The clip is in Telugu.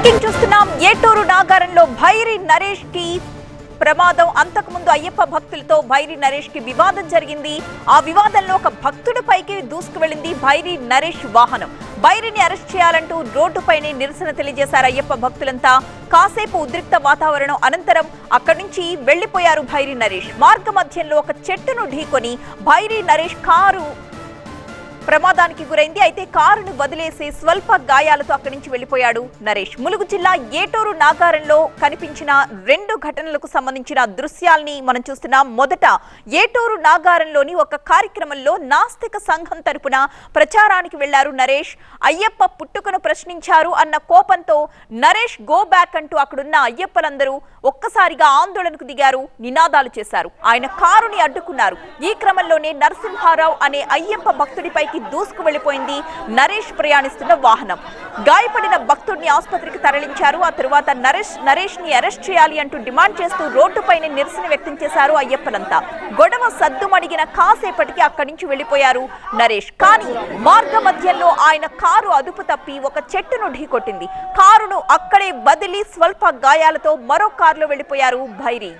బ్రేకింగ్ చూస్తున్నాం. ఏటూరు నాగారంలో భైరి నరేష్ కి ప్రమాదం. అంతకుముందు అయ్యప్ప భక్తులతో భైరి నరేష్ కి వివాదం జరిగింది. ఆ వివాదంలో ఒక భక్తుడి పైకి దూసుకు వెళ్లింది భైరి నరేష్ వాహనం. భైరిని అరెస్ట్ చేయాలంటూ రోడ్డుపైనే నిరసన తెలియజేశారు అయ్యప్ప భక్తులంతా. కాసేపు ఉద్రిక్త వాతావరణం అనంతరం అక్కడి నుంచి వెళ్లిపోయారు భైరి నరేష్. మార్గ మధ్యంలో ఒక చెట్టును ఢీకొని భైరి నరేష్ కారు ప్రమాదానికి గురైంది. అయితే కారును వదిలేసి స్వల్ప గాయాలతో అక్కడి నుంచి వెళ్లిపోయాడు నరేష్. ములుగు జిల్లా ఏటూరు నాగారంలో కనిపించిన రెండు ఘటనలకు సంబంధించిన దృశ్యాల్ని మనం చూస్తున్నాం. మొదట ఏటూరు నాగారంలోని ఒక కార్యక్రమంలో నాస్తిక సంఘం తరపున ప్రచారానికి వెళ్లారు నరేష్. అయ్యప్ప పుట్టుకను ప్రశ్నించారు అన్న కోపంతో నరేష్ గో బ్యాక్ అంటూ అక్కడున్న అయ్యప్పలందరూ ఒక్కసారిగా ఆందోళనకు దిగారు, నినాదాలు చేశారు. ఆయన కారుని అడ్డుకున్నారు. ఈ క్రమంలోనే నరసింహారావు అనే అయ్యప్ప భక్తుడిపై దూసుకు వెళ్లిపోయింది నరేష్ ప్రయాణిస్తున్న వాహనం. గాయపడిన భక్తుడిని ఆసుపత్రికి తరలించారు. ఆ తరువాత నరేష్ ని అరెస్ట్ చేయాలి అంటూ డిమాండ్ చేస్తూ రోడ్డుపైనే నిరసన వ్యక్తం చేశారు అయ్యప్పలంతా. గొడవ సద్దుమడిగిన కాసేపటికి అక్కడి నుంచి వెళ్లిపోయారు నరేష్. కానీ మార్గ మధ్యంలో ఆయన కారు అదుపు తప్పి ఒక చెట్టును ఢీకొట్టింది. కారును అక్కడే వదిలి స్వల్ప గాయాలతో మరో కారులో వెళ్లిపోయారు భైరి.